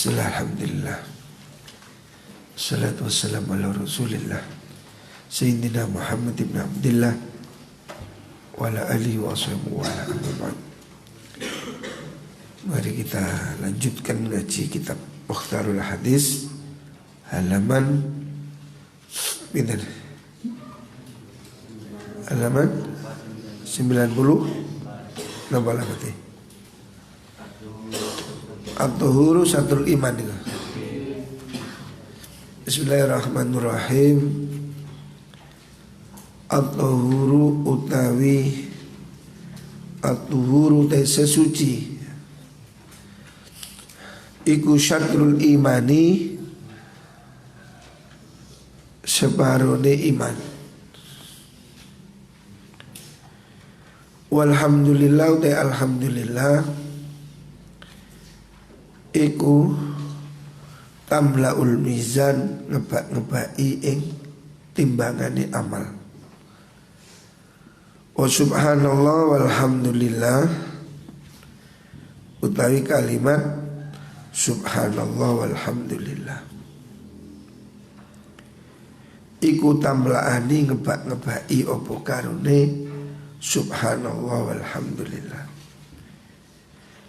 Alhamdulillah. Salatu wassalamu ala rasulillah Sayyidina Muhammad ibn Abdillah wa ala alihi wa sahbihi wa ala ba'd. Mari kita lanjutkan ngaji kitab Mukhtarul Hadis halaman pinten? Halaman 90 napa lagi? At-tuhuru satrul iman itu. Bismillahirrahmanirrahim. At-tuhuru utawi at-tuhuru te sesuci iku syatrul imani separone iman. Walhamdulillah te alhamdulillah iku tamlaul mizan ngebak-ngebaki ing timbangane amal. Wa subhanallah walhamdulillah utawi kalimat subhanallah walhamdulillah iku tamlaani ngebak-ngebaki apa karone subhanallah walhamdulillah.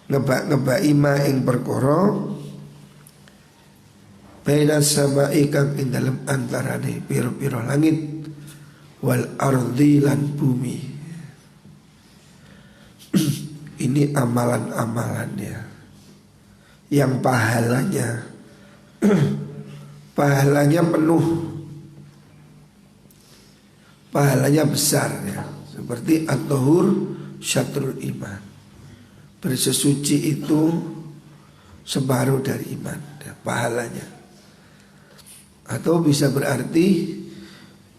Ngebak-ngebaki ma ing perkara baina sama'i kang ing dalem antarane pira-pira langit wal ardi lan bumi. Ini amalan-amalannya yang pahalanya penuh, pahalanya besar ya. Seperti at-tuhur syatrul iman, bersesuci itu separuh dari iman ya, pahalanya. Atau bisa berarti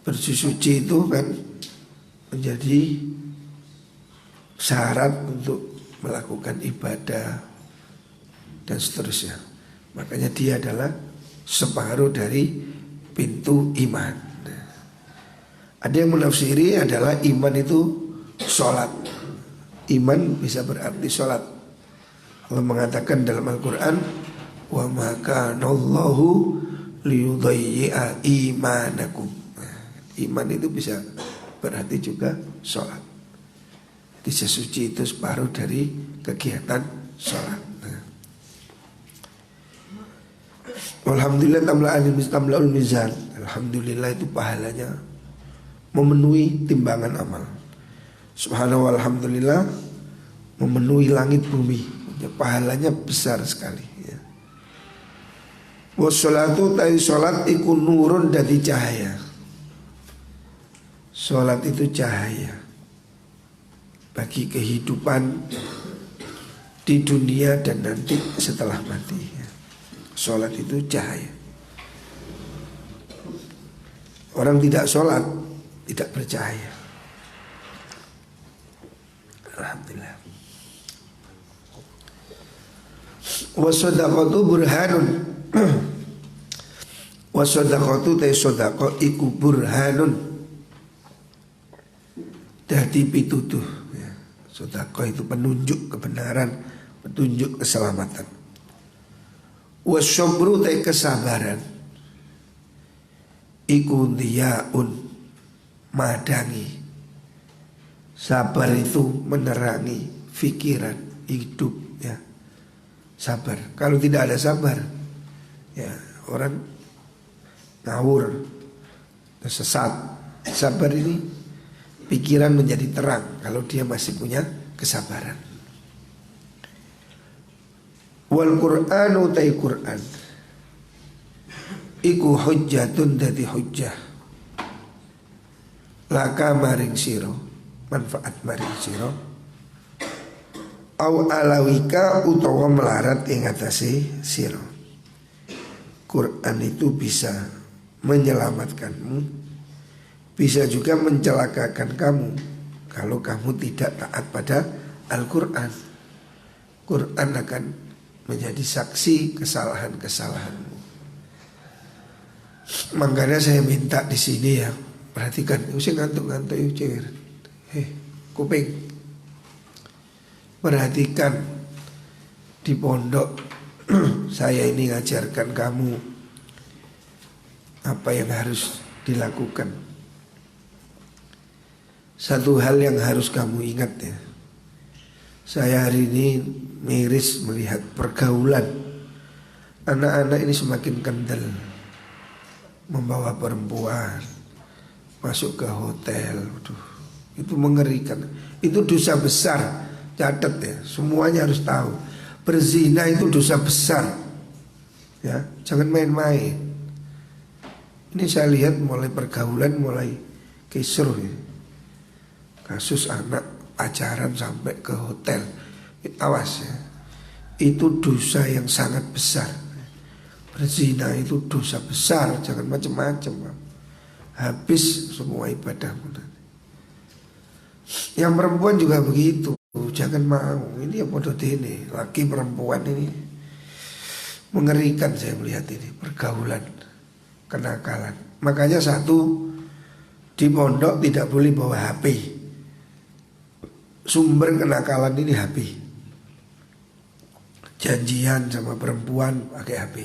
bersuci itu kan menjadi syarat untuk melakukan ibadah dan seterusnya. Makanya dia adalah separuh dari pintu iman. Ada yang menafsiri adalah iman itu sholat. Iman bisa berarti sholat. Allah mengatakan dalam Al-Quran, wa ma kana Allahu liyudayyi'a imanakum. Iman itu bisa berarti juga sholat. Jadi sesuci itu separuh dari kegiatan sholat. Alhamdulillah tamla'ul mizan. Alhamdulillah itu pahalanya memenuhi timbangan amal. Subhanallah walhamdulillah memenuhi langit bumi ya, pahalanya besar sekali ya. Wassalatu ta'i sholat iku nurun dari cahaya. Sholat itu cahaya bagi kehidupan di dunia dan nanti setelah mati ya. Sholat itu cahaya. Orang tidak sholat tidak bercahaya. Alhamdulillah. Wasadaqatu burhanun. Wasadaqatu ta sadaqah iku burhanun. Dadi pitutuh ya. Sedekah itu penunjuk kebenaran, petunjuk keselamatan. Wasyabru ta kesabaran iku diyaun madangi. Sabar itu menerangi pikiran hidup ya. Sabar. Kalau tidak ada sabar ya orang ngawur, tersesat. Sabar ini pikiran menjadi terang kalau dia masih punya kesabaran. Wal Qur'anu ta'i Qur'an iku hujjatun dadi hujjah laka maring siro, manfaat maring siro au alawika utawa melarat ing atase siro. Quran itu bisa menyelamatkanmu, bisa juga mencelakakan kamu kalau kamu tidak taat pada Al-Quran. Quran akan menjadi saksi kesalahan-kesalahanmu. Makanya saya minta di sini ya, perhatikan, usah ngantuk-ngantuk yuk cewek. Kuping. Perhatikan di pondok Saya ini ngajarkan kamu apa yang harus dilakukan. Satu hal yang harus kamu ingat ya, saya hari ini miris melihat pergaulan anak-anak ini semakin kendel, membawa perempuan masuk ke hotel. Aduh, itu mengerikan. Itu dosa besar. Catat ya, semuanya harus tahu. Berzina itu dosa besar. Ya, jangan main-main. Ini saya lihat mulai pergaulan mulai kisruh ya. Kasus anak pacaran sampai ke hotel. Awas ya. Itu dosa yang sangat besar. Berzina itu dosa besar, jangan macam-macam. Habis semua ibadahmu. Yang perempuan juga begitu, jangan mau. Ini ya bodoh ini, laki perempuan ini mengerikan saya melihat ini pergaulan, kenakalan. Makanya satu, di pondok tidak boleh bawa HP. Sumber kenakalan ini HP. Janjian sama perempuan pakai HP.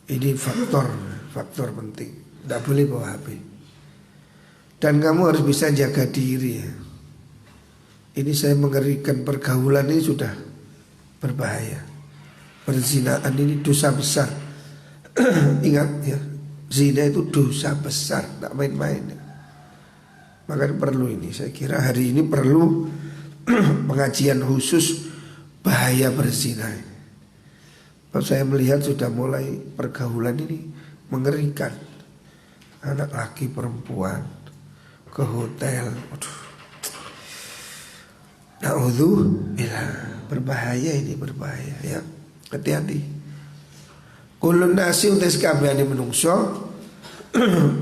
Ini faktor penting. Tidak boleh bawa HP. Dan kamu harus bisa jaga diri ya. Ini saya mengerikan, pergaulan ini sudah berbahaya. Perzinaan ini dosa besar. Ingat ya, zina itu dosa besar, tak main-main ya. Maka perlu ini, saya kira hari ini perlu pengajian khusus bahaya berzina. Kalau saya melihat sudah mulai pergaulan ini mengerikan. Anak laki perempuan ke hotel. Na'udzubillah, berbahaya ini, berbahaya ya. Hati-hati. Kulun nasi utais kabehane menungso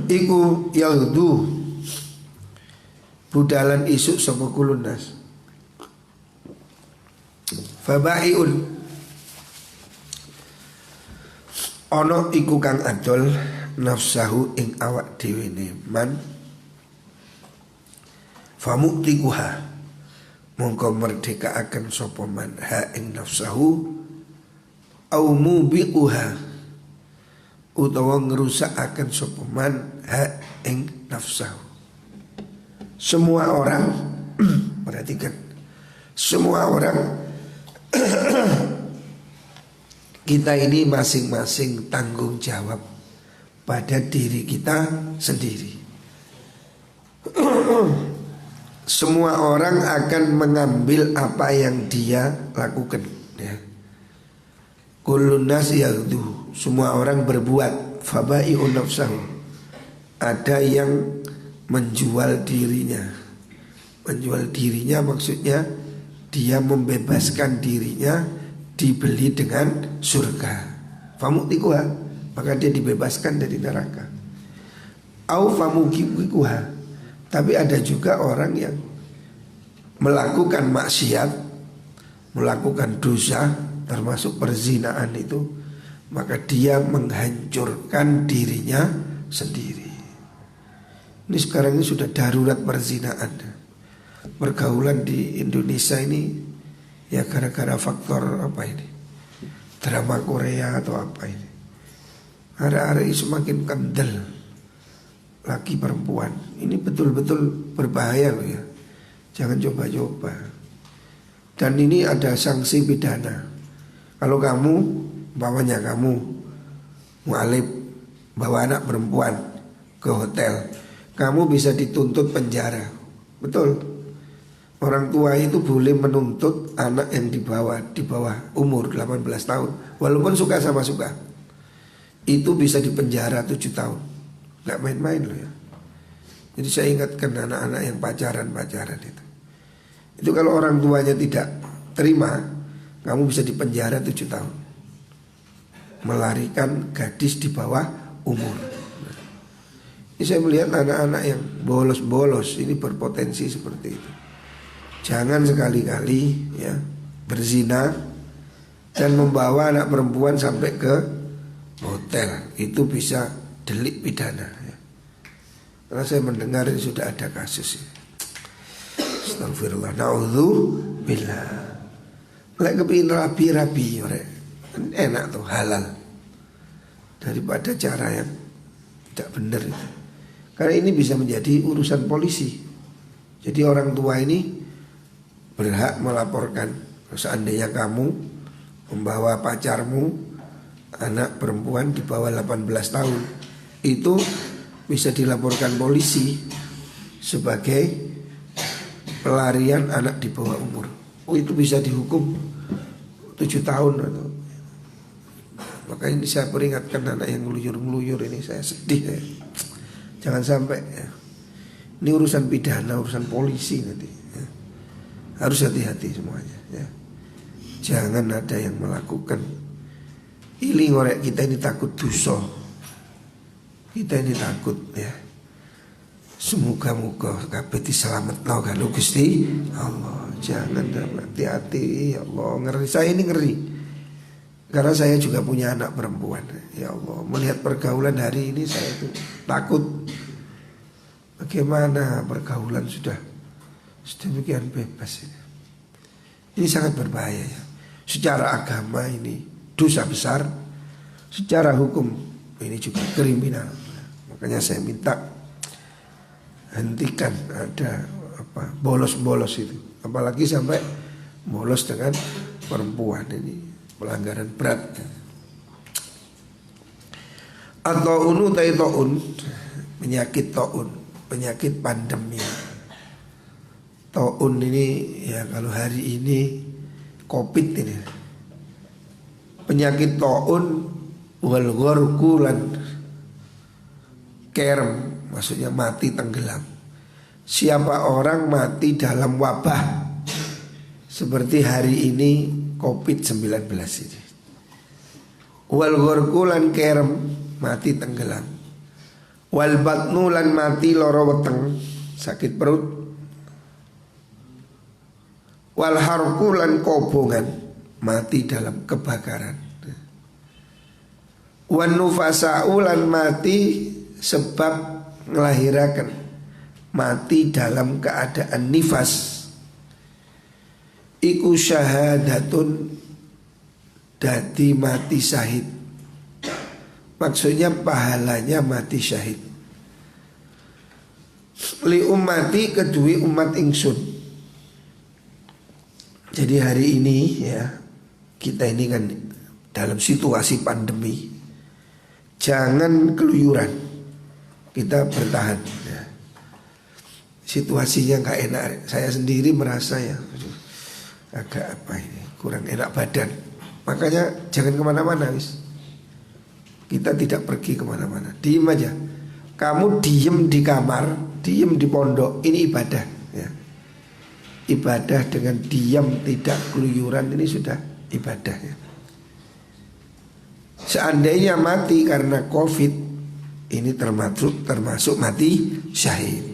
iku yaudu budalan isuk sapa kulun nas. Fabaiun ono iku kang adol nafsahu ing awak dhewe ne man famuktikuha mongko merdeka akan sapa man ha ing nafsahu au mubiquha utawa ngerusak akan sapa man ha ing nafsahu. Semua orang perhatikan, semua orang kita ini masing-masing tanggung jawab pada diri kita sendiri. Semua orang akan mengambil apa yang dia lakukan ya. Kullun nas yaghdu, semua orang berbuat fabai'un nafsahu. Ada yang menjual dirinya. Menjual dirinya maksudnya dia membebaskan dirinya, dibeli dengan surga. Famutikuha, maka dia dibebaskan dari neraka. Au famukikuha, tapi ada juga orang yang melakukan maksiat, melakukan dosa, termasuk perzinaan itu, maka dia menghancurkan dirinya sendiri. Ini sekarang ini sudah darurat perzinaan. Pergaulan di Indonesia ini ya gara-gara faktor apa ini? Drama Korea atau apa ini? Hari-hari semakin kendel laki perempuan. Ini betul-betul berbahaya loh ya. Jangan coba-coba. Dan ini ada sanksi pidana. Kalau kamu, bawanya kamu mualif bawa anak perempuan ke hotel, kamu bisa dituntut penjara. Betul. Orang tua itu boleh menuntut anak yang di bawah umur 18 tahun, walaupun suka sama suka, itu bisa dipenjara 7 tahun. Gak main-main loh ya. Jadi saya ingatkan anak-anak yang pacaran itu. Itu kalau orang tuanya tidak terima, kamu bisa dipenjara 7 tahun. Melarikan gadis di bawah umur. Ini saya melihat anak-anak yang bolos-bolos ini berpotensi seperti itu. Jangan sekali-kali ya berzina dan membawa anak perempuan sampai ke hotel. Itu bisa delik pidana ya. Karena saya mendengar ini sudah ada kasus ya. Astagfirullah, na'udzubillah. Lek kepingin rabi-rabi, Enak tuh, halal daripada cara yang tidak benar itu. Karena ini bisa menjadi urusan polisi. Jadi orang tua ini berhak melaporkan. Seandainya kamu membawa pacarmu, anak perempuan di bawah 18 tahun, itu bisa dilaporkan polisi sebagai pelarian anak di bawah umur. Oh, itu bisa dihukum 7 tahun atau. Makanya ini saya peringatkan anak yang ngeluyur-ngeluyur ini, saya sedih ya. Jangan sampai ya. Ini urusan pidana, urusan polisi nanti ya. Harus hati-hati semuanya ya. Jangan ada yang melakukan ini ngorek kita ini takut dosa. Kita ini takut ya. Semoga-moga kabeh diselametno karo Gusti Allah. Jangan, hati-hati ya Allah. Ngeri, saya ini ngeri. Karena saya juga punya anak perempuan. Ya Allah, melihat pergaulan hari ini saya itu takut. Bagaimana pergaulan sudah sedemikian bebas ini. Ini sangat berbahaya ya. Secara agama ini dosa besar, secara hukum ini juga kriminal. Makanya saya minta hentikan ada bolos-bolos itu. Apalagi sampai bolos dengan perempuan, ini pelanggaran berat. Atau taun, penyakit taun, penyakit pandemi. Taun ini ya kalau hari ini Covid ini. Penyakit taun wal gharqulan kerem, maksudnya mati tenggelam. Siapa orang mati dalam wabah seperti hari ini Covid-19 ini. Wal gharqulan kerem, mati tenggelam. Wal batnu lan mati lara weteng, sakit perut. Wal harqulan kobongan, mati dalam kebakaran. Wan nufasa'u lan mati sebab ngelahirakan, mati dalam keadaan nifas. Iku syahadatun, dadi mati syahid. Maksudnya pahalanya mati syahid. Li ummati, kedui umat ingsun. Jadi hari ini ya, kita ini kan dalam situasi pandemi. Jangan keluyuran. Kita bertahan ya. Situasinya gak enak. Saya sendiri merasa ya agak kurang enak badan. Makanya jangan kemana-mana wis. Kita tidak pergi kemana-mana. Diem aja. Kamu diem di kamar, diem di pondok, ini ibadah ya. Ibadah dengan diam, tidak keluyuran, ini sudah ibadah ya. Seandainya mati karena Covid, ini termasuk mati syahid.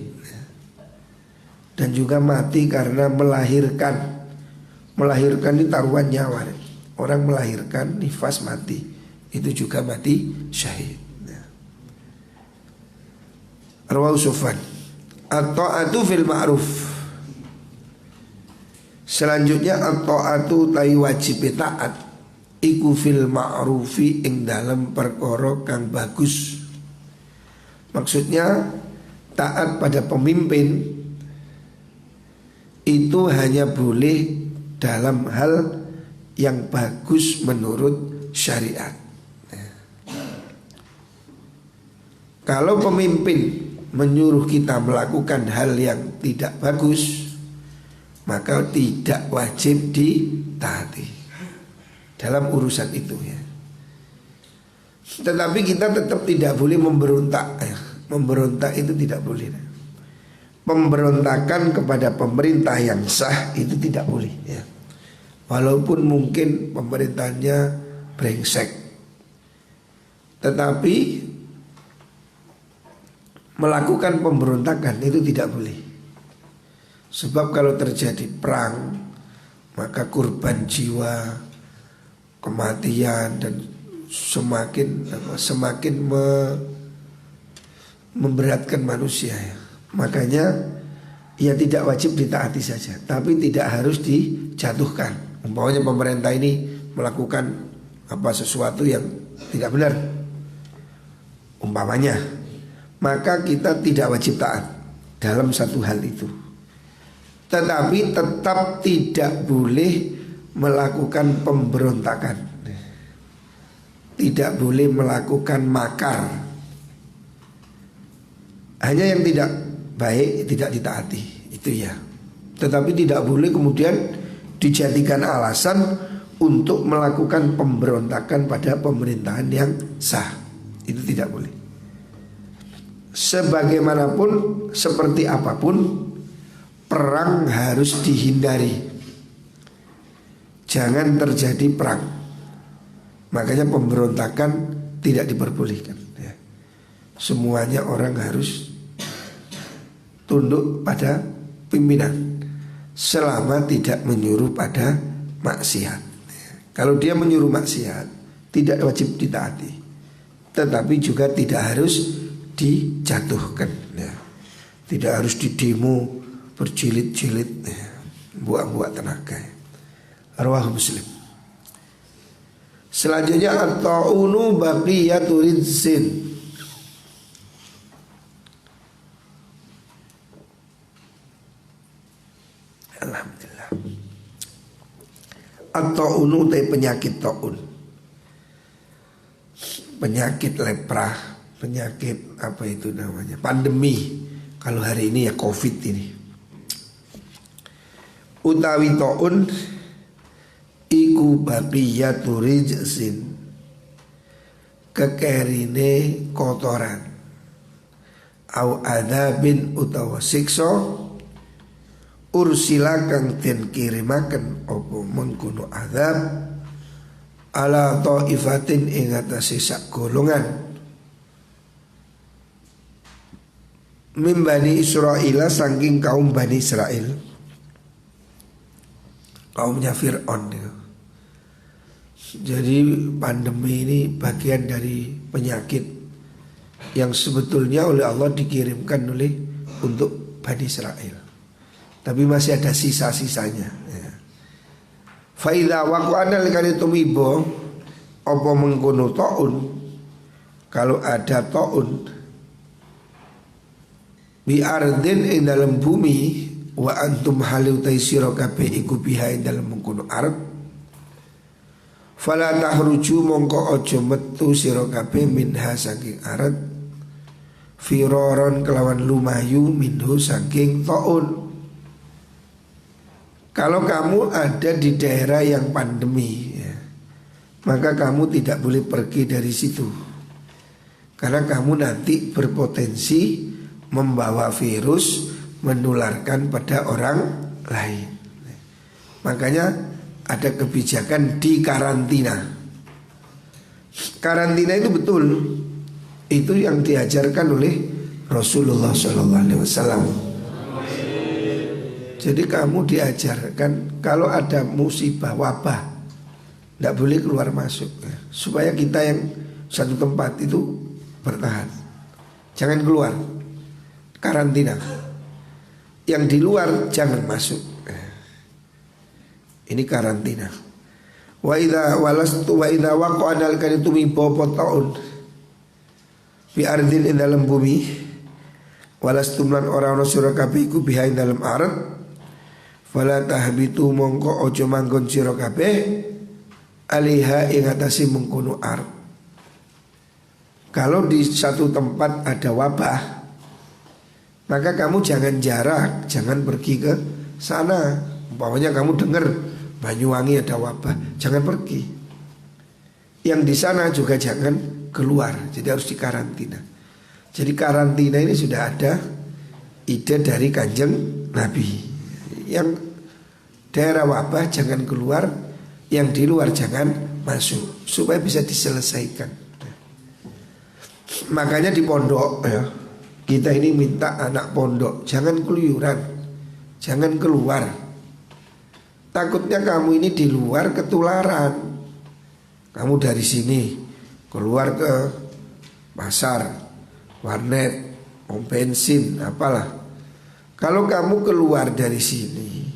Dan juga mati karena melahirkan. Melahirkan ini taruhan nyawa. Orang melahirkan nifas mati, itu juga mati syahid. Rawahu Sufyan. At-ta'atu fil ma'ruf. Selanjutnya at-ta'atu ta'i wajib taat iku fil ma'rufi ing dalam perkara kang bagus. Maksudnya taat pada pemimpin itu hanya boleh dalam hal yang bagus menurut syariat. Kalau pemimpin menyuruh kita melakukan hal yang tidak bagus, maka tidak wajib ditaati dalam urusan itu ya. Tetapi kita tetap tidak boleh memberontak ya. Memberontak itu tidak boleh. Pemberontakan kepada pemerintah yang sah itu tidak boleh ya. Walaupun mungkin pemerintahnya brengsek, tetapi melakukan pemberontakan itu tidak boleh. Sebab kalau terjadi perang, maka korban jiwa, kematian dan semakin memberatkan manusia ya. Makanya ya tidak wajib ditaati saja, tapi tidak harus dijatuhkan. Umpamanya pemerintah ini melakukan apa sesuatu yang tidak benar umpamanya, maka kita tidak wajib taat dalam satu hal itu. Tetapi tetap tidak boleh melakukan pemberontakan, tidak boleh melakukan makar. Hanya yang tidak baik tidak ditaati, itu ya. Tetapi tidak boleh kemudian dijadikan alasan untuk melakukan pemberontakan pada pemerintahan yang sah. Itu tidak boleh. Sebagaimanapun, seperti apapun, perang harus dihindari. Jangan terjadi perang. Makanya pemberontakan tidak diperbolehkan ya. Semuanya orang harus tunduk pada pimpinan selama tidak menyuruh pada maksiat. Kalau dia menyuruh maksiat, tidak wajib ditaati, tetapi juga tidak harus dijatuhkan ya. Tidak harus didemo berjilid-jilid ya. Buang-buang tenaga ya. Arwah Muslim. Selanjutnya at-ta'unu baqiyatu rizqin. Alhamdulillah. At-ta'unu itu penyakit ta'un, penyakit lepra, penyakit apa itu namanya, pandemi. Kalau hari ini ya COVID ini. Utawi ta'un iku baqiyatu rizqin, kekerine kotoran, au adzabin utawa siksa, ursila kang den kirimaken apa mengkono azab ala taifatin ing atase sak golongan min Bani Israil, saking kaum Bani Israel, kaumnya Fir'aun ya. Jadi pandemi ini bagian dari penyakit yang sebetulnya oleh Allah dikirimkan oleh untuk Bani Israel, tapi masih ada sisa-sisanya ya. Fa idza waqa'ana likani tumibo apa mengkono taun, kalau ada taun bi ardin ing dalam bumi, wa antum halu taisira kabeh iku biha ing dalam mengkono ard, fala tahruju mongko aja metu sira kabeh minha saking ard, firoron kelawan lumayu minhu saking taun. Kalau kamu ada di daerah yang pandemi ya, maka kamu tidak boleh pergi dari situ, karena kamu nanti berpotensi membawa virus, menularkan pada orang lain. Makanya ada kebijakan di karantina. Karantina itu betul, itu yang diajarkan oleh Rasulullah SAW. Jadi kamu diajarkan kalau ada musibah wabah tidak boleh keluar masuk ya, supaya kita yang satu tempat itu bertahan. Jangan keluar, karantina. Yang di luar jangan masuk. Ini karantina. Wa idza walastu wa idza waqa'ana al-karitu mi taun fi ardin ing dalam bumi, walastum lan ora ana sira kabeh iku biha ing dalam ard, fala tahbitu mongko aja manggon sira kabeh aliha ing atase mengkono ard. Kalau di satu tempat ada wabah, maka kamu jangan jarak, jangan pergi ke sana. Umpamanya kamu dengar Banyuwangi ada wabah, jangan pergi. Yang di sana juga jangan keluar, jadi harus dikarantina. Jadi karantina ini sudah ada ide dari Kanjeng Nabi. Yang daerah wabah jangan keluar, yang di luar jangan masuk, supaya bisa diselesaikan. Makanya di pondok ya, kita ini minta anak pondok jangan keluyuran, jangan keluar. Takutnya kamu ini di luar ketularan. Kamu dari sini keluar ke pasar, warnet, pom bensin, apalah. Kalau kamu keluar dari sini,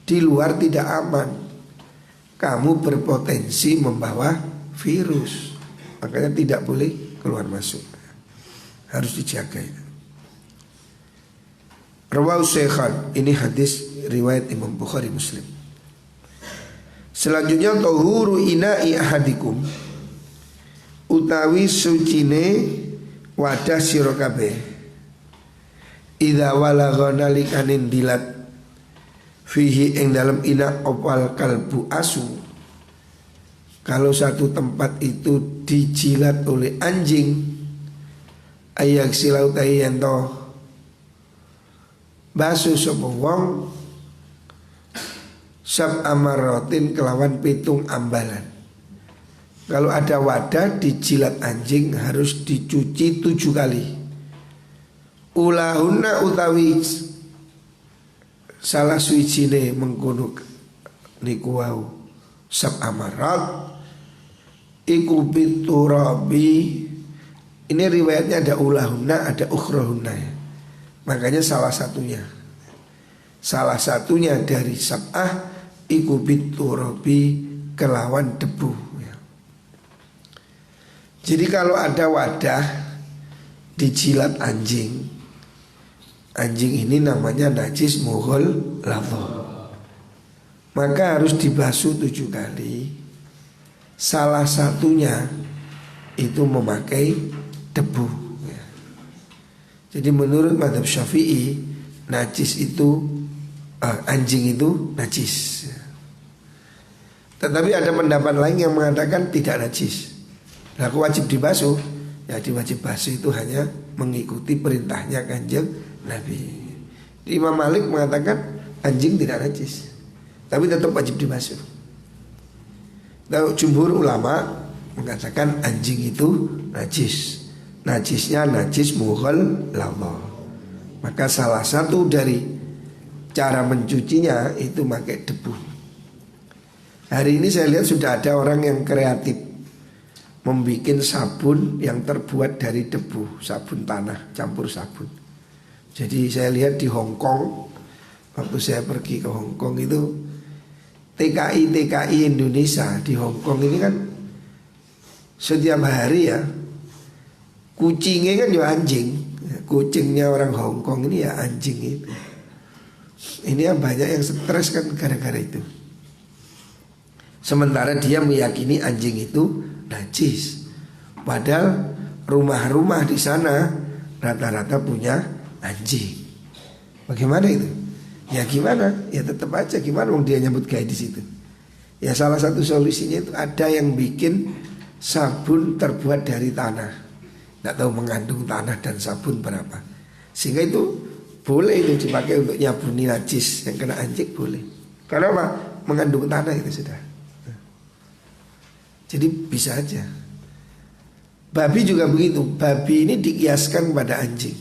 di luar tidak aman, kamu berpotensi membawa virus. Makanya tidak boleh keluar masuk, harus dijaga. Rawahu Shaykhan, ini hadis riwayat Imam Bukhari Muslim. Selanjutnya tahuru ina'i ahadikum, utawi sucine wadah sira kabeh. Idza walagha nalikanin dilat fihi ing dalam ina opal kalbu asu. Kalau satu tempat itu dijilat oleh anjing, ayak silau tayanto basuh sapa wong sab amaratin kelawan pitung ambalan. Kalau ada wadah dijilat anjing harus dicuci 7 kali. Ulahunna utawi salah suwijine mengkono niku wau sab amarat iku biturabi. Ini riwayatnya ada ulahunna, ada ukhrahunna ya. Makanya salah satunya dari sab'ah iku biturabi kelawan debu ya. Jadi kalau ada wadah dijilat anjing, anjing ini namanya najis mughal ladha, maka harus dibasuh 7 kali. Salah satunya itu memakai debu ya. Jadi menurut mazhab Syafi'i najis itu anjing itu najis ya. Tetapi ada pendapat lain yang mengatakan tidak najis. Nah, aku wajib dibasuh. Ya diwajib basuh itu hanya mengikuti perintahnya Kanjeng Nabi. Imam Malik mengatakan anjing tidak najis, tapi tetap wajib dibasuh. Dan jumhur ulama mengatakan anjing itu najis. Najisnya najis mughal ladha. Maka salah satu dari cara mencucinya itu pakai debu. Hari ini saya lihat sudah ada orang yang kreatif membuat sabun yang terbuat dari debu, sabun tanah campur sabun. Jadi saya lihat di Hong Kong, waktu saya pergi ke Hong Kong itu TKI Indonesia di Hong Kong ini kan setiap hari ya kucingnya kan ya anjing. Kucingnya orang Hong Kong ini ya anjing itu. Ini yang banyak yang stres kan gara-gara itu. Sementara dia meyakini anjing itu najis. Padahal rumah-rumah di sana rata-rata punya anjing. Bagaimana itu? Ya gimana? Ya tetap aja gimana dia nyambut gaya di situ. Ya salah satu solusinya itu ada yang bikin sabun terbuat dari tanah. Tidak tahu mengandung tanah dan sabun berapa. Sehingga itu boleh itu dipakai untuk nyabuni najis yang kena anjing boleh. Karena apa? Mengandung tanah itu sudah. Jadi bisa aja. Babi juga begitu. Babi ini dikiaskan pada anjing.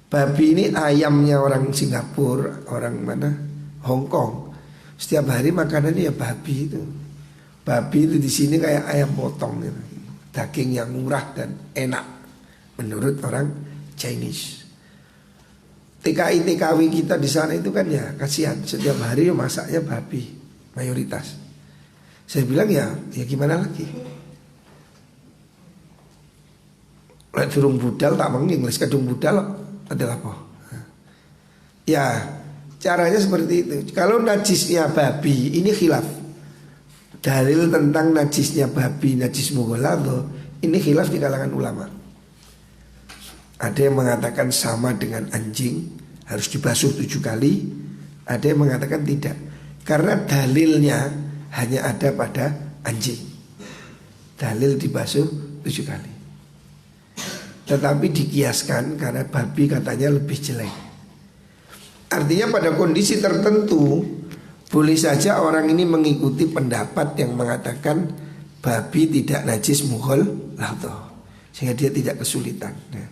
Babi ini ayamnya orang Singapura, orang mana? Hong Kong. Setiap hari makanannya ya babi itu. Babi itu di sini kayak ayam potong gitu. Daging yang murah dan enak menurut orang Chinese. TKI kita di sana itu kan ya kasihan. Setiap hari masaknya babi mayoritas. Saya bilang ya gimana lagi? Lek durung budal tak menging les kadung budal adalah apa? Ya caranya seperti itu. Kalau najisnya babi ini khilaf. Dalil tentang najisnya babi, najis mughal ladha ini khilaf di kalangan ulama. Ada yang mengatakan sama dengan anjing, harus dibasuh 7 kali. Ada yang mengatakan tidak, karena dalilnya hanya ada pada anjing. Dalil dibasuh 7 kali. Tetapi dikiaskan karena babi katanya lebih jelek. Artinya pada kondisi tertentu boleh saja orang ini mengikuti pendapat yang mengatakan babi tidak najis mughal ladha, sehingga dia tidak kesulitan. Nah,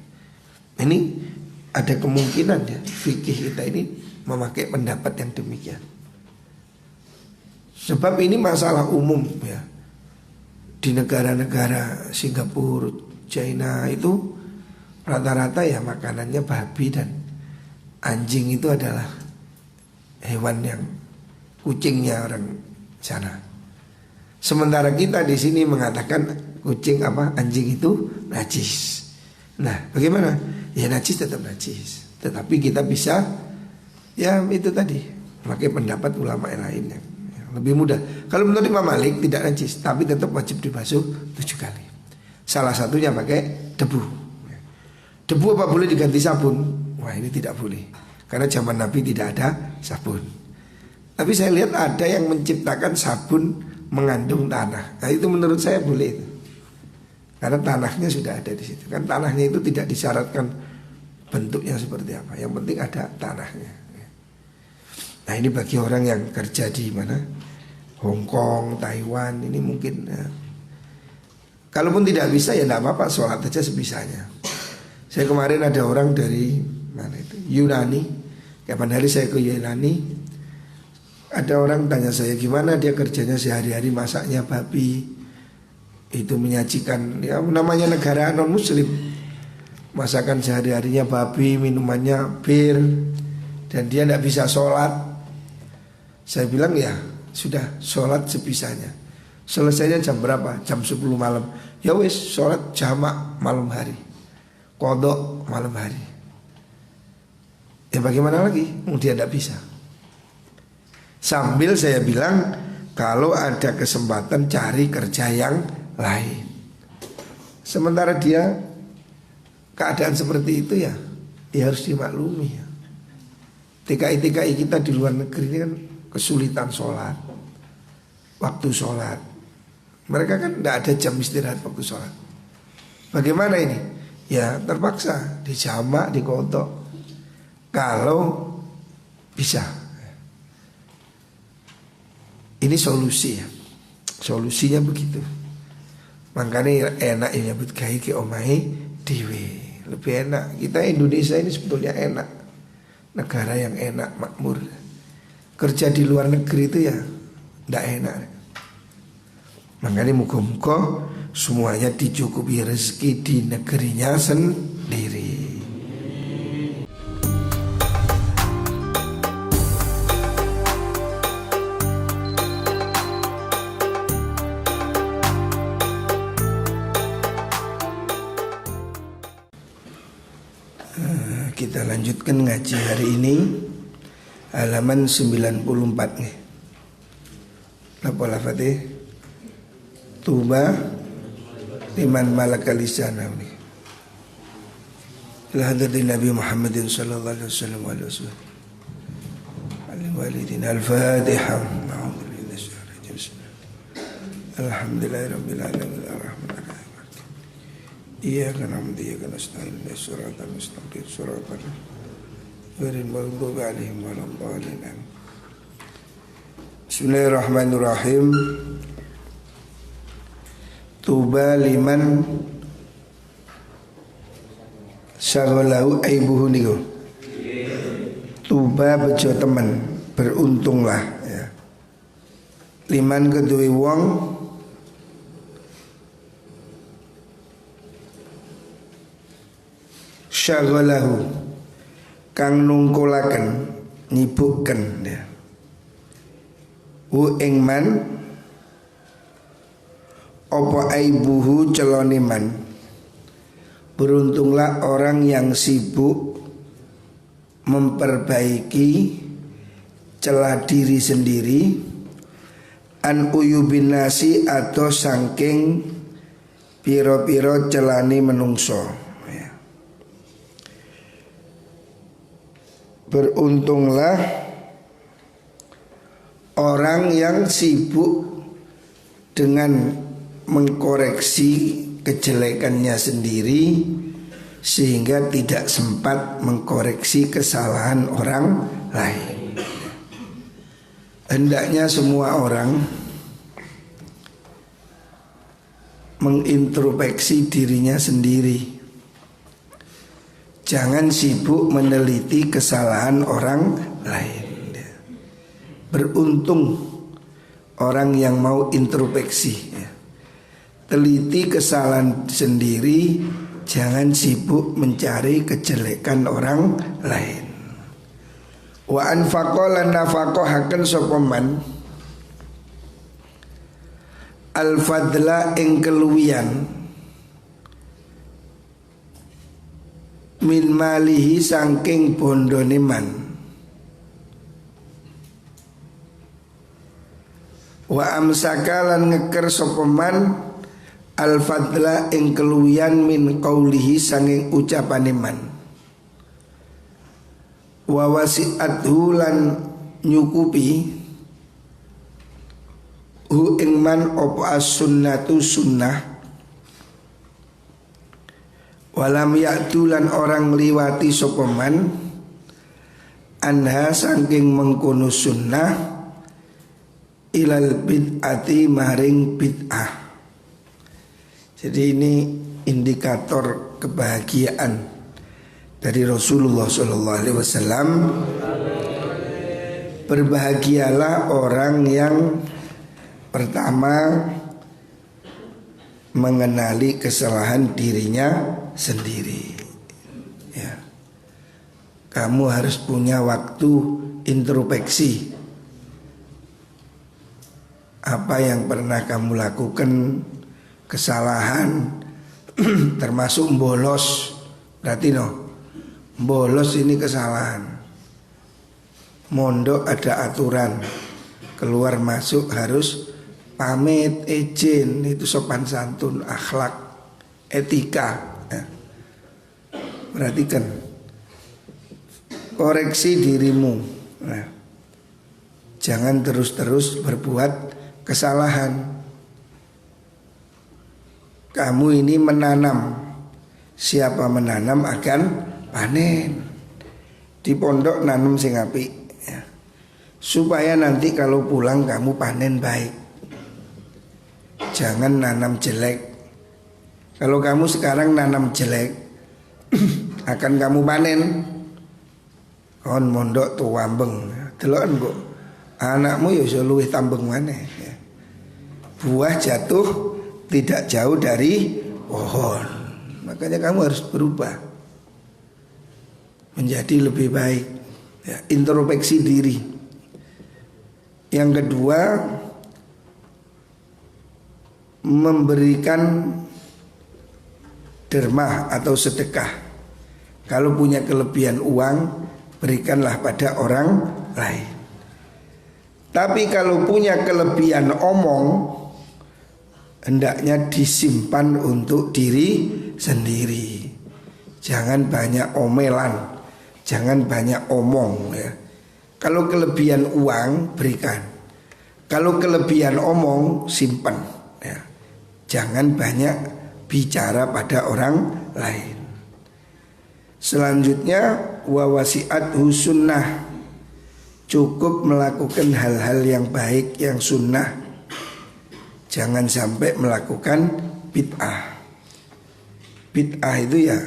ini ada kemungkinan ya fikih kita ini memakai pendapat yang demikian. Sebab ini masalah umum ya. Di negara-negara Singapura, China itu rata-rata ya makanannya babi dan anjing itu adalah hewan yang kucingnya orang sana. Sementara kita di sini mengatakan kucing anjing itu najis. Nah, bagaimana? Ya najis tetap najis. Tetapi kita bisa ya itu tadi pakai pendapat ulama yang lainnya. Lebih mudah. Kalau menurut Imam Malik tidak najis, tapi tetap wajib dibasuh 7 kali. Salah satunya pakai debu. Debu apa boleh diganti sabun? Wah, ini tidak boleh. Karena zaman Nabi tidak ada sabun. Tapi saya lihat ada yang menciptakan sabun mengandung tanah. Nah, itu menurut saya boleh itu. Karena tanahnya sudah ada di situ. Kan tanahnya itu tidak disyaratkan bentuknya seperti apa. Yang penting ada tanahnya. Nah, ini bagi orang yang kerja di mana? Hong Kong, Taiwan, ini mungkin ya. Kalaupun tidak bisa ya tidak apa-apa, sholat aja sebisanya. Saya kemarin ada orang dari mana itu? Yunani. Kapan hari saya ke Yunani, ada orang tanya saya gimana dia kerjanya sehari-hari, masaknya babi. Itu menyajikan ya namanya negara non muslim. Masakan sehari-harinya babi, minumannya bir, dan dia tidak bisa sholat. Saya bilang ya sudah sholat sebisanya. Selesainya jam berapa? Jam 10 malam. Ya wis sholat jamak malam hari, qadha malam hari. Ya bagaimana lagi? Dia tidak bisa. Sambil saya bilang kalau ada kesempatan cari kerja yang lain. Sementara dia keadaan seperti itu ya harus dimaklumi ya. TKI-TKI kita di luar negeri ini kan kesulitan sholat, waktu sholat. Mereka kan tidak ada jam istirahat waktu sholat. Bagaimana ini? Ya terpaksa dijamak, dikodok. Kalau bisa. Ini solusi ya. Solusinya begitu. Makanya enak ya nyebut gawe ke omahe dhewe. Lebih enak. Kita Indonesia ini sebetulnya enak. Negara yang enak, makmur. Kerja di luar negeri itu ya tidak enak. Makanya muka-muka semuanya dicukupi rezeki di negerinya sendiri. Kita lanjutkan ngaji hari ini halaman 94 nih. Apa lafadznya? Tuba liman malaka lisana nih. Ila hadratin Nabi Muhammadin sallallahu alaihi wasallam wa alihi walidina al-Fatihah. Alhamdulillahirabbil alamin arrahmanir rahim. Iyyaka na'budu wa iyyaka nasta'in ihdinas siratal mustaqim siratal ghairil maghdubi 'alaihim waladdallin. Bismillahirrahmanirrahim. Tuba liman syaghalahu aibuhu niku. Tuba bejo temen, beruntunglah ya. Liman kedue wong syaghalahu kang nungkulaken nyibukken ya. Hu ing man apa aibuhu celone man. Beruntunglah orang yang sibuk memperbaiki celah diri sendiri, an uyubin nasi atau sangking piro-piro celani menungso ya. Beruntunglah orang yang sibuk dengan mengkoreksi kejelekannya sendiri sehingga tidak sempat mengkoreksi kesalahan orang lain. Hendaknya semua orang mengintrospeksi dirinya sendiri. Jangan sibuk meneliti kesalahan orang lain. Beruntung orang yang mau introspeksi ya. Teliti kesalahan sendiri, jangan sibuk mencari kejelekan orang lain. Wa anfaqo lan nafaqahaken sapa man al-fadla ing keluwian min malihi saking bondone man. Wa amsaka lan ngeker sapa man al-fadla ing keluwian min qaulihi saking ucapane man. Wa wasi'athu lan nyukupi hu ing man apa as-sunnatu sunnah. Walam ya'tu lan orang liwati sapa man anha saking mengkono sunnah ilal bid'ati maring bid'ah. Jadi ini indikator kebahagiaan dari Rasulullah SAW. Berbahagialah orang yang pertama mengenali kesalahan dirinya sendiri. Ya. Kamu harus punya waktu introspeksi. Apa yang pernah kamu lakukan kesalahan, termasuk bolos. Berarti bolos ini kesalahan. Mondok ada aturan, keluar masuk harus pamit, izin, itu sopan santun, akhlak, etika. Ya. Perhatikan, koreksi dirimu. Nah, jangan terus-terus berbuat kesalahan. Kamu ini menanam, siapa menanam akan panen. Di pondok nanam sing apik, ya. Supaya nanti kalau pulang kamu panen baik. Jangan nanam jelek. Kalau kamu sekarang nanam jelek, akan kamu panen. Kon mondok tuh wambeng, deloken kok anakmu ya iso luwih tambeng maneh. Buah jatuh tidak jauh dari pohon. Makanya kamu harus berubah menjadi lebih baik, ya, introspeksi diri. Yang kedua, memberikan dermah atau sedekah. Kalau punya kelebihan uang, berikanlah pada orang lain. Tapi kalau punya kelebihan omong, hendaknya disimpan untuk diri sendiri. Jangan banyak omelan, jangan banyak omong, ya. Kalau kelebihan uang berikan, kalau kelebihan omong simpan, ya. Jangan banyak bicara pada orang lain. Selanjutnya wa wasi'athu sunnah, cukup melakukan hal-hal yang baik, yang sunnah. Jangan sampai melakukan bid'ah. Bid'ah itu ya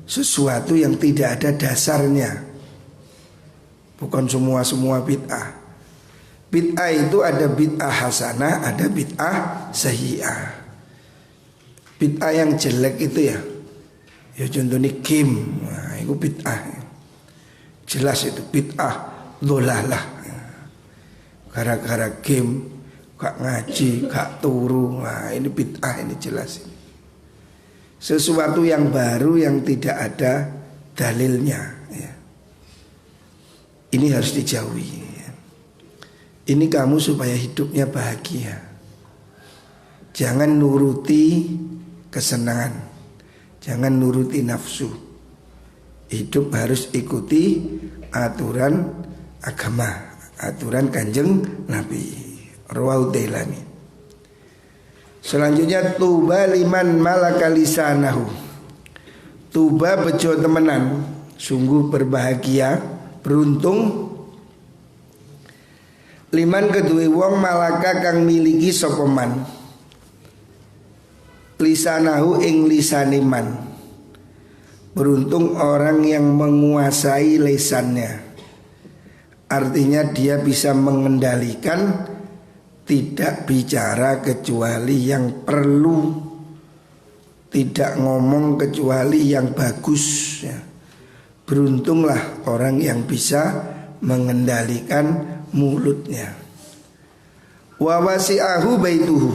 sesuatu yang tidak ada dasarnya. Bukan semua bid'ah. Bid'ah itu ada bid'ah hasanah, ada bid'ah sayyi'ah. Bid'ah yang jelek itu ya contohnya game, nah, itu bid'ah. Jelas itu bid'ah dholalah. Gara-gara game gak ngaji, gak turu, nah ini bid'ah, ini jelas. Sesuatu yang baru yang tidak ada dalilnya, ya. Ini harus dijauhi, ya. Ini kamu supaya hidupnya bahagia. Jangan nuruti kesenangan, jangan nuruti nafsu. Hidup harus ikuti aturan agama, aturan Kanjeng Nabi. Rawahu Dailami. Selanjutnya tuba liman malaka lisanahu. Tuba bejo temenan, sungguh berbahagia, beruntung liman kedue wong malaka kang miliki sapa man lisanahu ing lisane man. Beruntung orang yang menguasai lisannya. Artinya dia bisa mengendalikan, tidak bicara kecuali yang perlu, tidak ngomong kecuali yang bagus, ya. Beruntunglah orang yang bisa mengendalikan mulutnya. Wa wasi'ahu baituhu,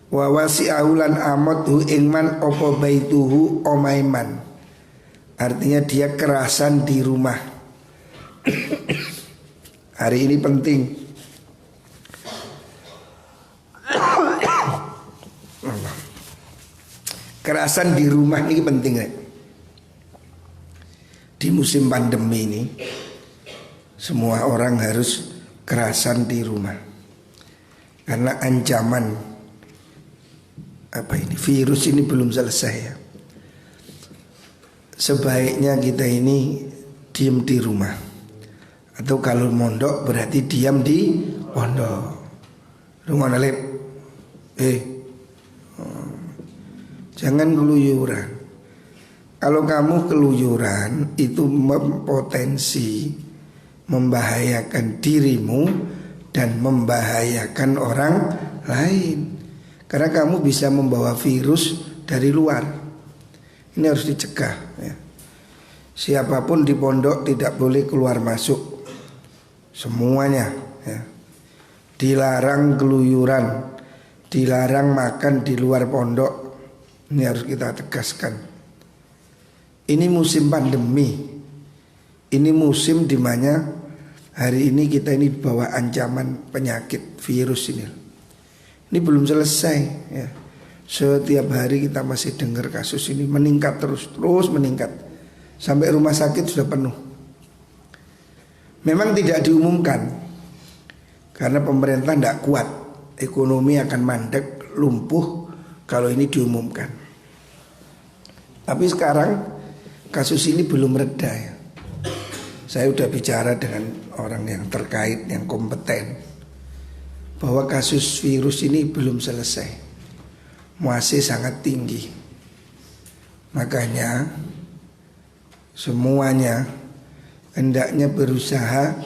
Wa wasi'ahu lan amothu ingman opo baituhu omaiman. Artinya dia kerasan di rumah. Hari ini penting. Kerasan di rumah ini penting ya. Di musim pandemi ini semua orang harus kerasan di rumah. Karena ancaman virus ini belum selesai ya. Sebaiknya kita ini diam di rumah. Atau kalau mondok berarti diam di pondok. Rumah nalip. Jangan keluyuran. Kalau kamu keluyuran itu mempotensi membahayakan dirimu dan membahayakan orang lain. Karena kamu bisa membawa virus dari luar. Ini harus dicegah ya. Siapapun di pondok tidak boleh keluar masuk. Semuanya ya. Dilarang keluyuran, dilarang makan di luar pondok. Ini harus kita tegaskan. Ini musim pandemi. Ini musim dimana hari ini kita ini dibawa ancaman penyakit virus ini. Ini belum selesai ya. Setiap hari kita masih dengar kasus ini meningkat terus meningkat. Sampai rumah sakit sudah penuh. Memang tidak diumumkan karena pemerintah tidak kuat. Ekonomi akan mandek, lumpuh kalau ini diumumkan. Tapi sekarang kasus ini belum reda ya. Saya sudah bicara dengan orang yang terkait, yang kompeten, bahwa kasus virus ini belum selesai, masih sangat tinggi. Makanya semuanya hendaknya berusaha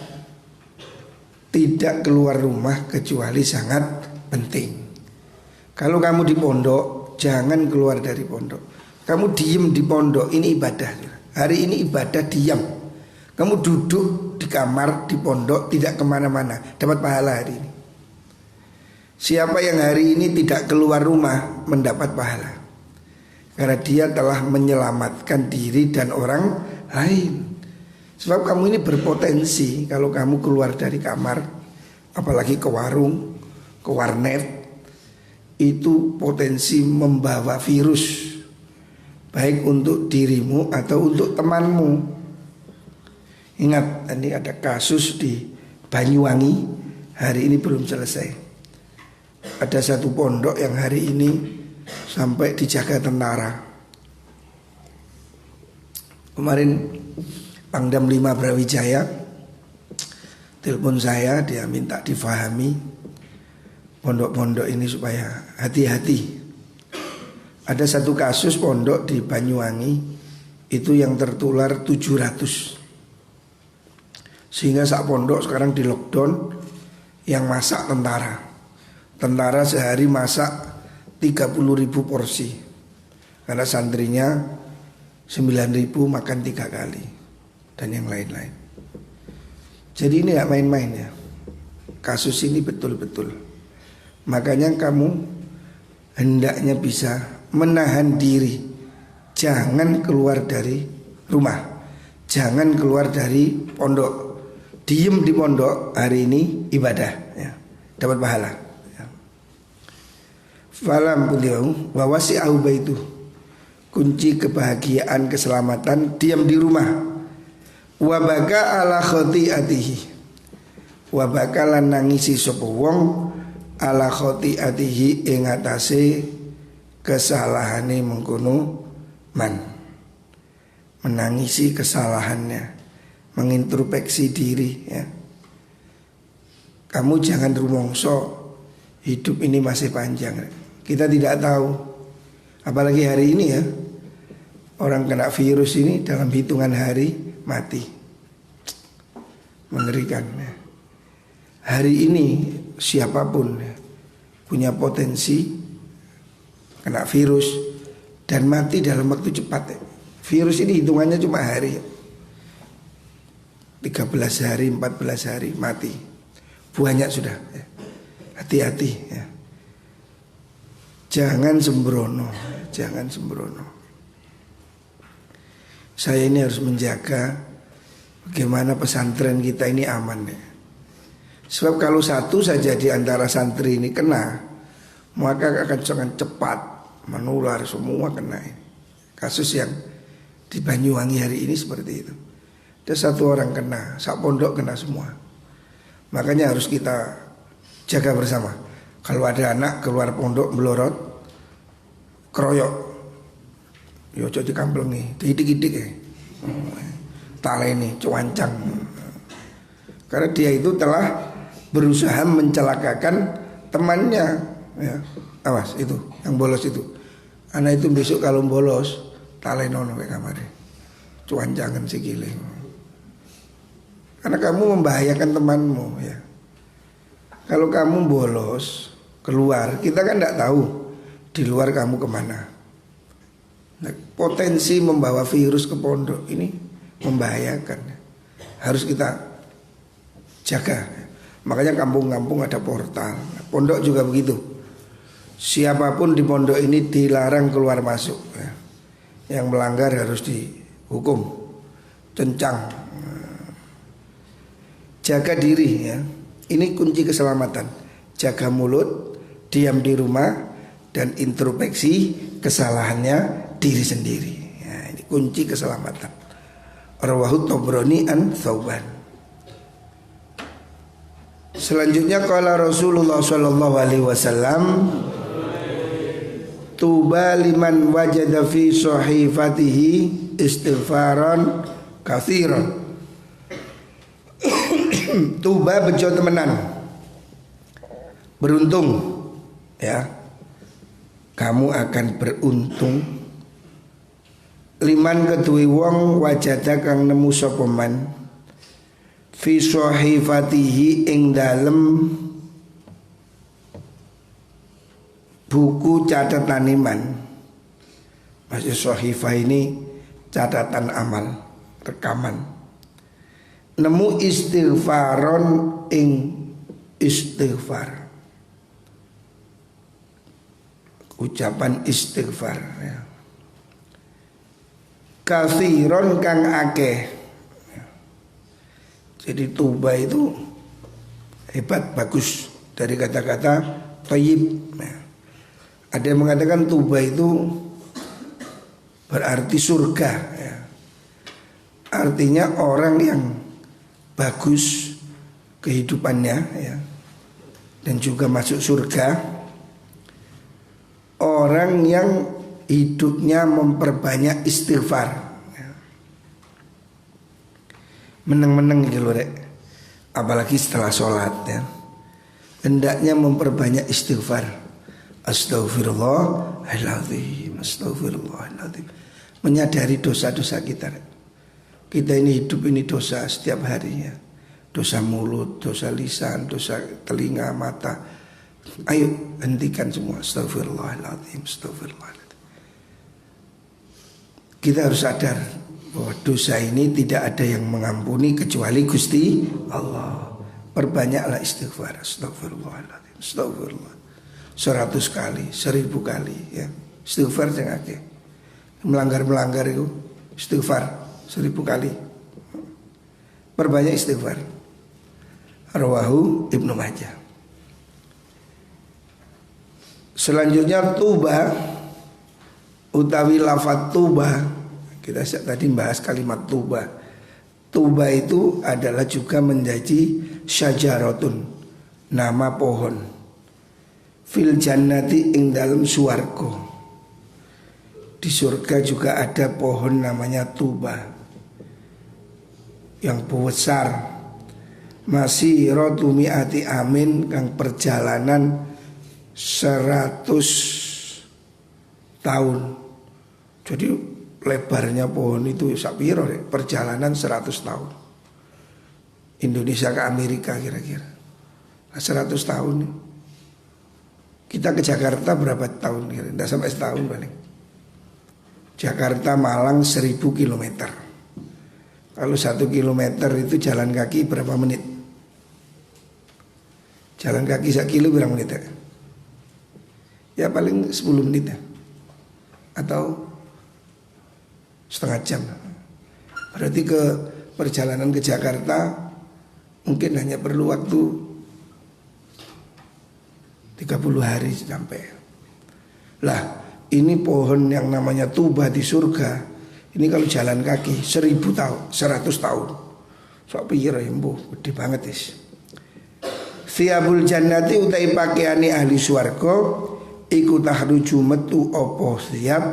tidak keluar rumah kecuali sangat penting. Kalau kamu di pondok, jangan keluar dari pondok. Kamu diem di pondok, ini ibadah. Hari ini ibadah diam. Kamu duduk di kamar, di pondok, tidak kemana-mana, dapat pahala hari ini. Siapa yang hari ini tidak keluar rumah mendapat pahala, karena dia telah menyelamatkan diri dan orang lain. Sebab kamu ini berpotensi kalau kamu keluar dari kamar, apalagi ke warung, ke warnet, itu potensi membawa virus, baik untuk dirimu atau untuk temanmu. Ingat, ini ada kasus di Banyuwangi, hari ini belum selesai. Ada satu pondok yang hari ini sampai dijaga tentara. Kemarin Pangdam 5 Brawijaya telepon saya, dia minta difahami pondok-pondok ini supaya hati-hati. Ada satu kasus pondok di Banyuwangi itu yang tertular 700. Sehingga sak pondok sekarang di lockdown, yang masak tentara. Tentara sehari masak 30.000 porsi. Karena santrinya 9.000 makan 3 kali. Dan yang lain-lain. Jadi ini gak main-main ya. Kasus ini betul-betul. Makanya kamu hendaknya bisa menahan diri. Jangan keluar dari rumah. Jangan keluar dari pondok. Diem di pondok hari ini ibadah ya. Dapat pahala ya. Falam beliau wawasi auba itu kunci kebahagiaan, keselamatan diam di rumah. Wabaka ala khotiatihi, wabaka lan nangisi sapa wong ala khotiatihi ing atase kesalahane mengkono man. Menangisi kesalahannya, mengintrospeksi diri ya. Kamu jangan rumongso, hidup ini masih panjang. Kita tidak tahu. Apalagi hari ini ya, orang kena virus ini dalam hitungan hari mati. Mengerikan ya. Hari ini siapapun ya, punya potensi kena virus dan mati dalam waktu cepat ya. Virus ini hitungannya cuma hari, 13 hari, 14 hari mati. Banyak sudah ya. Hati-hati ya. Jangan sembrono, jangan sembrono. Saya ini harus menjaga bagaimana pesantren kita ini aman ya. Sebab kalau satu saja di antara santri ini kena, maka akan sangat cepat menular, semua kena. Kasus yang di Banyuwangi hari ini seperti itu. Ada satu orang kena, sak pondok kena semua. Makanya harus kita jaga bersama. Kalau ada anak keluar pondok melorot, keroyok, yo jadi kampleng nih, didik-didik ya, taleni, cuancang. Karena dia itu telah berusaha mencelakakan temannya, ya. Awas itu, yang bolos itu. Anak itu besok kalau bolos, talenono ke kamare, cuancangan sikile. Karena kamu membahayakan temanmu, ya. Kalau kamu bolos keluar, kita kan tidak tahu di luar kamu kemana. Nah, potensi membawa virus ke pondok ini membahayakan. Harus kita jaga. Makanya kampung-kampung ada portal. Pondok juga begitu. Siapapun di pondok ini dilarang keluar masuk ya. Yang melanggar harus dihukum, cencang. Jaga diri ya. Ini kunci keselamatan. Jaga mulut, diam di rumah, dan introspeksi kesalahannya diri sendiri ya, ini kunci keselamatan. Rawahu Tabrani an Thauban. Selanjutnya qala Rasulullah sallallahu alaihi wasallam, tuba liman wajada fi sahifatihi istighfaran katsiran. Tuba bejo temenan, beruntung ya, kamu akan beruntung. Liman kedui wong wajada kang nemu sapa man fi sahifatihi ing dalem buku catatan iman. Maksud sahifah ini catatan amal, rekaman. Nemu istighfaron ing istighfar, ucapan istighfar ya. Katsiron kang akeh. Jadi tuba itu hebat, bagus, dari kata-kata thayyib ya. Ada yang mengatakan tuba itu berarti surga ya. Artinya orang yang bagus kehidupannya ya, dan juga masuk surga. Orang yang hidupnya memperbanyak istighfar ya. Meneng-meneng gitu loh rek. Apalagi setelah sholat ya, hendaknya memperbanyak istighfar. Astaghfirullahaladzim, astaghfirullahaladzim. Menyadari dosa-dosa kita rek. Kita ini hidup ini dosa setiap harinya. Dosa mulut, dosa lisan, dosa telinga, mata. Ayo hentikan semua. Astaghfirullahaladzim, astaghfirullahaladzim. Kita harus sadar bahwa dosa ini tidak ada yang mengampuni kecuali Gusti Allah. Perbanyaklah istighfar. Astaghfirullahaladzim, astaghfirullah. 100 kali, 1000 kali ya. Istighfar jangan akeh. Melanggar-melanggar itu istighfar 1000 kali. Perbanyak istighfar. Rawahu Ibnu Majah. Selanjutnya tuba utawi lafaz tuba. Kita tadi bahas kalimat tuba. Tuba itu adalah juga menjadi syajaratun, nama pohon. Fil jannati ing dalam swarga. Di surga juga ada pohon namanya tuba yang besar. Masih rotu mi'ati amin kang perjalanan 100 tahun. Jadi lebarnya pohon itu sapiro deh, perjalanan 100 tahun. Indonesia ke Amerika kira-kira 100 tahun. Kita ke Jakarta berapa tahun? Tidak sampai setahun paling. Jakarta Malang 1000 kilometer. Kalau 1 kilometer itu jalan kaki berapa menit? Jalan kaki 1 kilo berapa menit ya? Ya paling 10 menit ya, atau setengah jam. Berarti perjalanan ke Jakarta mungkin hanya perlu waktu 30 hari sampai. Lah ini pohon yang namanya tuba di surga, ini kalau jalan kaki 1000 tahun, 100 tahun. Sok pikir ya mbuh, gede banget is. Thiyabul jannati utai pakaiane ahli swarga iku tahruju metu apa thiyab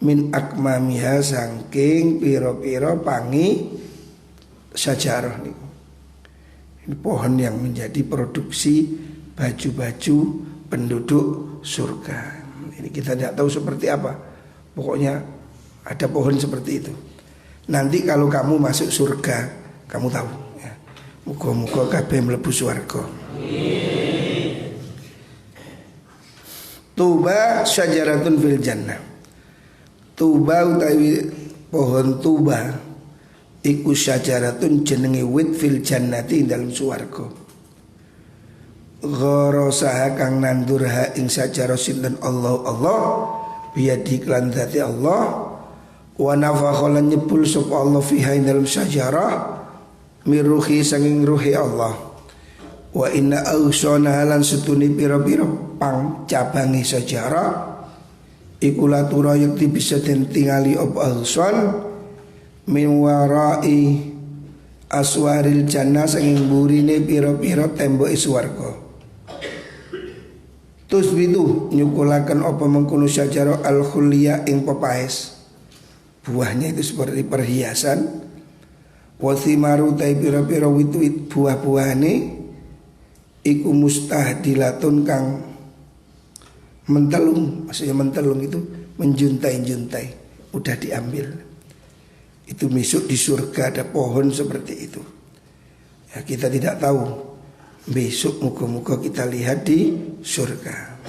min akmamiha sangking piro-piro pangi sajarah niku. Ini pohon yang menjadi produksi baju-baju penduduk surga. Ini kita tidak tahu seperti apa. Pokoknya ada pohon seperti itu. Nanti kalau kamu masuk surga, kamu tahu ya. Muga-muga kabeh mlebu swarga. Tuba syajaratun fil jannah. Tuba utawi pohon tuba iku syajaratun jenenge wit fil jannati dalam swarga. Gharasaha kang nandurha ing sajarah sinten Allah biadi klan dzati Allah wa nafakha lan nyebul sapa Allah fiha ing dalam sajarah miruhi sanging ruhi Allah. Wa inna awsana lan setuni pira-pira pang cabangi sajarah iku latura yakti bisa den tingali apa awsan min warai aswaril jannah sanging burine pira-pira tembok swarga. Terus itu nyukulaken apa mengkono sajarah al-khulya ing pepaes. Buahnya itu seperti perhiasan. Wa thimaru ta pira-pira wit-wit buah-buahane iku mustahdilatun kang mentelung. Maksudnya mentelung itu menjuntai-juntai, udah diambil. Itu besok di surga ada pohon seperti itu. Ya, kita tidak tahu. Besok muka-muka kita lihat di surga.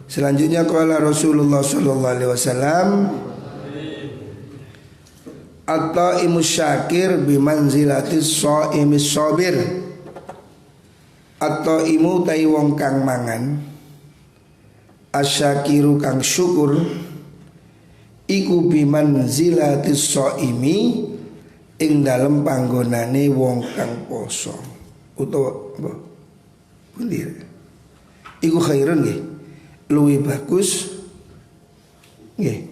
Selanjutnya qala Rasulullah sallallahu alaihi wasallam at-taimus syakir bimanzilatis shaimis sabir. At-taimu tai wong kang mangan, asyakiru kang syukur iku bimanzilatis shaimi ing dalem panggonane wong kang poso. Utawa apa? Pundir. Iku khairun nggih. Luwih bagus nggih.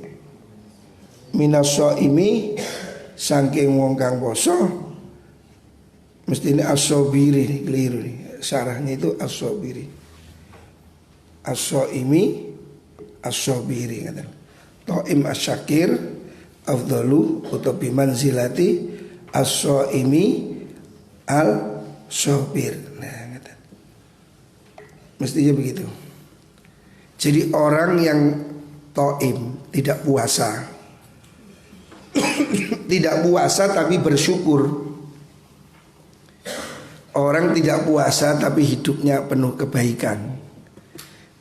Minas shaimi saking wong kang poso mestine as-sabiri keliru nih. Sarahnya itu as-sabiri. As-shaimi as-sabiri kata. Taim asyakir afdalu utawa bimanzilati as-shaimi al-sabir. Nah, kata. Mestinya begitu. Jadi orang yang taim tidak puasa tidak puasa tapi bersyukur. Orang tidak puasa tapi hidupnya penuh kebaikan,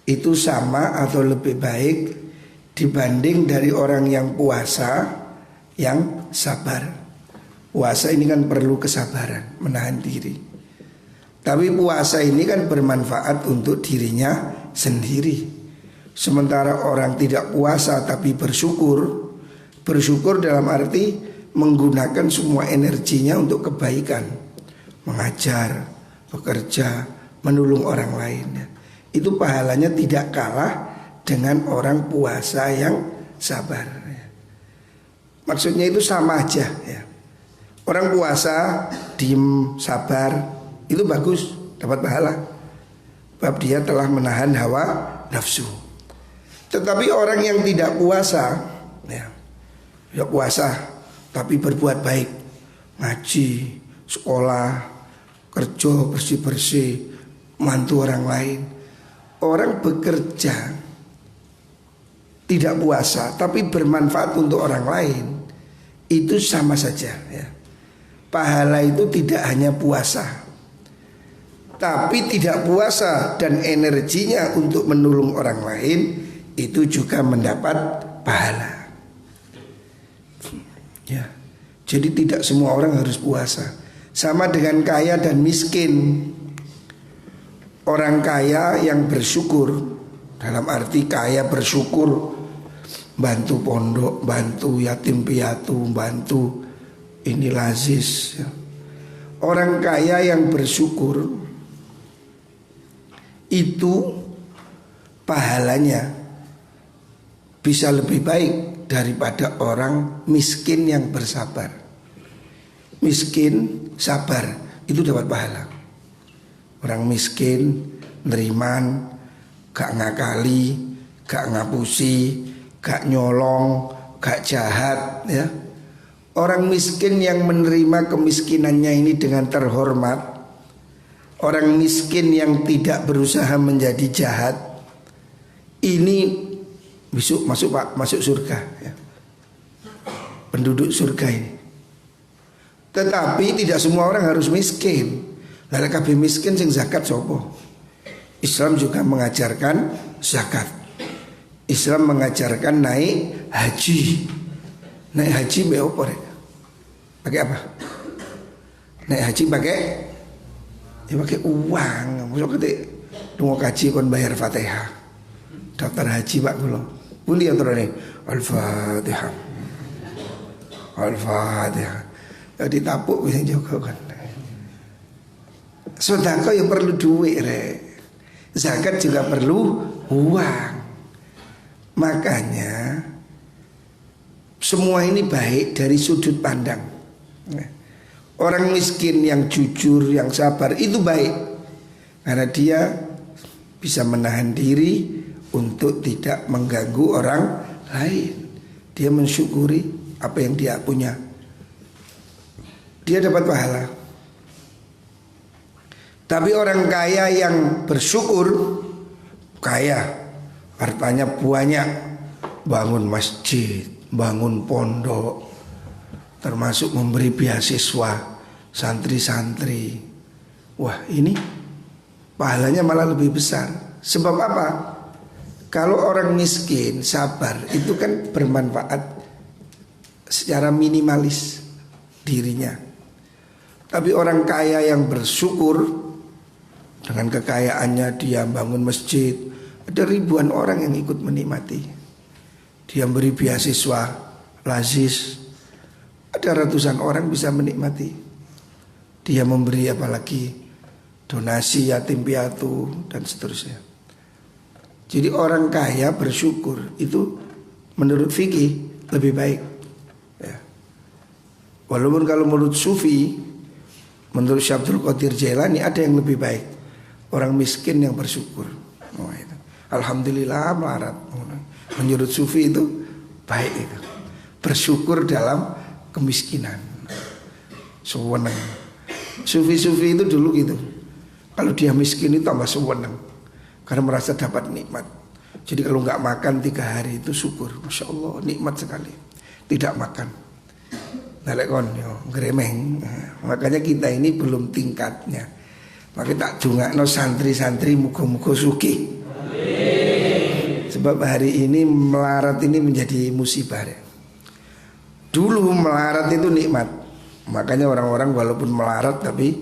itu sama atau lebih baik dibanding dari orang yang puasa yang sabar. Puasa ini kan perlu kesabaran, menahan diri. Tapi puasa ini kan bermanfaat untuk dirinya sendiri. Sementara orang tidak puasa tapi bersyukur. Bersyukur dalam arti menggunakan semua energinya untuk kebaikan. Mengajar, bekerja, menolong orang lain. Itu pahalanya tidak kalah dengan orang puasa yang sabar. Maksudnya itu sama aja ya. Orang puasa diem sabar itu bagus, dapat pahala. Sebab dia telah menahan hawa nafsu. Tetapi orang yang tidak puasa ya, tidak puasa tapi berbuat baik, ngaji, sekolah, kerja bersih-bersih, mantu orang lain. Orang bekerja tidak puasa tapi bermanfaat untuk orang lain, itu sama saja ya. Pahala itu tidak hanya puasa, tapi tidak puasa dan energinya untuk menolong orang lain itu juga mendapat pahala. Ya. Jadi tidak semua orang harus puasa. Sama dengan kaya dan miskin. Orang kaya yang bersyukur Dalam arti kaya bersyukur, bantu pondok, bantu yatim piatu, bantu ini lazis. Orang kaya yang bersyukur itu pahalanya bisa lebih baik daripada orang miskin yang bersabar. Miskin sabar itu dapat pahala. Orang miskin neriman, gak ngakali, gak ngapusi, gak nyolong, gak jahat ya. Orang miskin yang menerima kemiskinannya ini dengan terhormat, orang miskin yang tidak berusaha menjadi jahat, ini besok masuk surga ya. Penduduk surga ini. Tetapi tidak semua orang harus miskin. Lalu kabeh miskin sing zakat sopo. Islam juga mengajarkan zakat. Islam mengajarkan naik haji. Naik haji be opo rek? Pakai apa? Naik haji pakai uang. Masuk ketik dungo kaji kon bayar Fatihah. Daftar haji Pak kula. Pundi aturane? Al-Fatihah. Al-Fatihah. Ya ditapuk wis jaga kan. Sedekah yang perlu duit rek. Zakat juga perlu uang. Makanya semua ini baik dari sudut pandang. Orang miskin yang jujur, yang sabar itu baik. Karena dia bisa menahan diri untuk tidak mengganggu orang lain. Dia mensyukuri apa yang dia punya. Dia dapat pahala. Tapi orang kaya yang bersyukur, kaya, hartanya banyak, bangun masjid, bangun pondok, termasuk memberi beasiswa santri-santri. Wah, ini pahalanya malah lebih besar. Sebab apa? Kalau orang miskin sabar itu kan bermanfaat secara minimalis dirinya. Tapi orang kaya yang bersyukur, dengan kekayaannya dia bangun masjid, ada ribuan orang yang ikut menikmati. Dia beri beasiswa lazis, ada ratusan orang bisa menikmati. Dia memberi apalagi donasi yatim piatu dan seterusnya. Jadi orang kaya bersyukur itu menurut fikih lebih baik ya. Walaupun kalau menurut sufi, menurut Syekh Abdul Qadir Jailani ada yang lebih baik, orang miskin yang bersyukur. Oh, itu. Alhamdulillah melarat. Menurut sufi itu baik itu. Bersyukur dalam kemiskinan. Sewenang. Sufi-sufi itu dulu gitu. Kalau dia miskin itu tambah sewenang. Karena merasa dapat nikmat. Jadi kalau nggak makan 3 hari itu syukur. Masya Allah nikmat sekali. Tidak makan. Nalekon yo gremeng. Makanya kita ini belum tingkatnya. Maka tak dungakno santri-santri muga-muga sugih. Sebab hari ini melarat ini menjadi musibah ya. Dulu melarat itu nikmat. Makanya orang-orang walaupun melarat tapi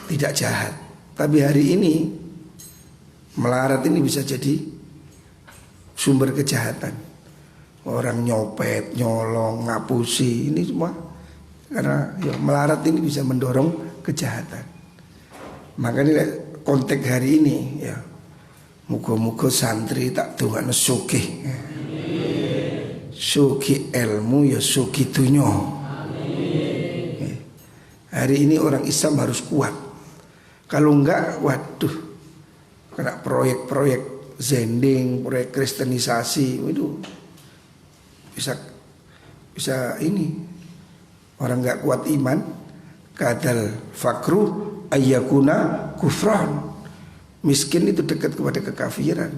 tidak jahat. Tapi hari ini melarat ini bisa jadi sumber kejahatan. Orang nyopet, nyolong, ngapusi, ini semua karena ya, melarat ini bisa mendorong kejahatan. Makanya konteks hari ini ya, muga-muga santri tak dongakno sugih. Sugih ilmu ya sugih dunya. Hari ini orang Islam harus kuat. Kalau enggak, waduh, kena proyek-proyek zending, proyek kristenisasi, itu bisa ini orang enggak kuat iman, kadal fakru ayyakuna kufran. Miskin itu dekat kepada kekafiran.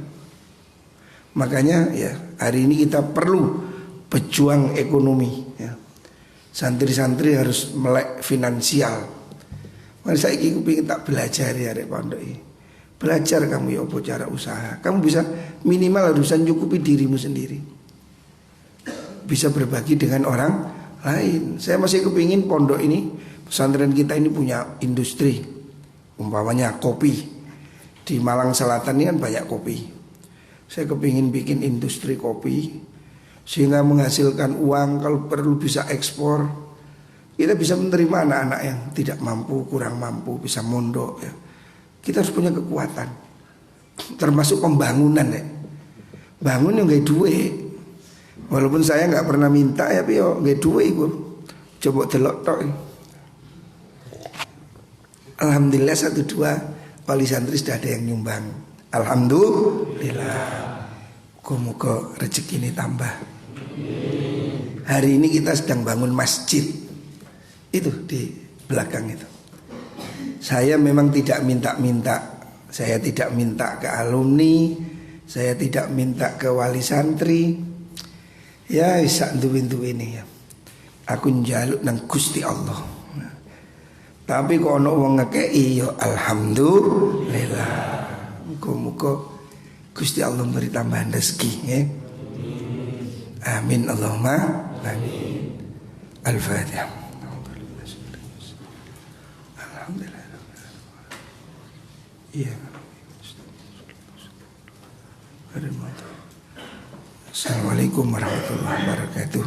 Makanya ya hari ini kita perlu pejuang ekonomi ya. Santri-santri harus melek finansial. Makanya saya ingin tak belajar ya Rek Pondok ini. Belajar kamu ya apa cara usaha. Kamu bisa minimal harus mencukupi dirimu sendiri. Bisa berbagi dengan orang lain. Saya masih kepingin pondok ini, pesantren kita ini punya industri. Umpamanya kopi. Di Malang Selatan ini kan banyak kopi. Saya kepingin bikin industri kopi sehingga menghasilkan uang, kalau perlu bisa ekspor. Kita bisa menerima anak-anak yang tidak mampu, kurang mampu, bisa mondok ya. Kita harus punya kekuatan. Termasuk pembangunan ya. Bangun yang gak duit. Walaupun saya nggak pernah minta ya, tapi yo gak duit gue. Coba delok tok. Alhamdulillah 1-2 wali santri sudah ada yang nyumbang. Alhamdulillah. Moga rezeki ini tambah. Hari ini kita sedang bangun masjid. Itu di belakang itu. Saya memang tidak minta-minta. Saya tidak minta ke alumni. Saya tidak minta ke wali santri. Ya bisa duwin-duwin ini ya. Aku njaluk nang Gusti Allah. Tapi kok ono wong ngekei yo alhamdulillah. Muga-muga Gusti Allah memberi tambahan rezeki ya. Amin Allahumma amin. Al-Fatihah. Alhamdulillah. Iya. Assalamualaikum warahmatullahi wabarakatuh.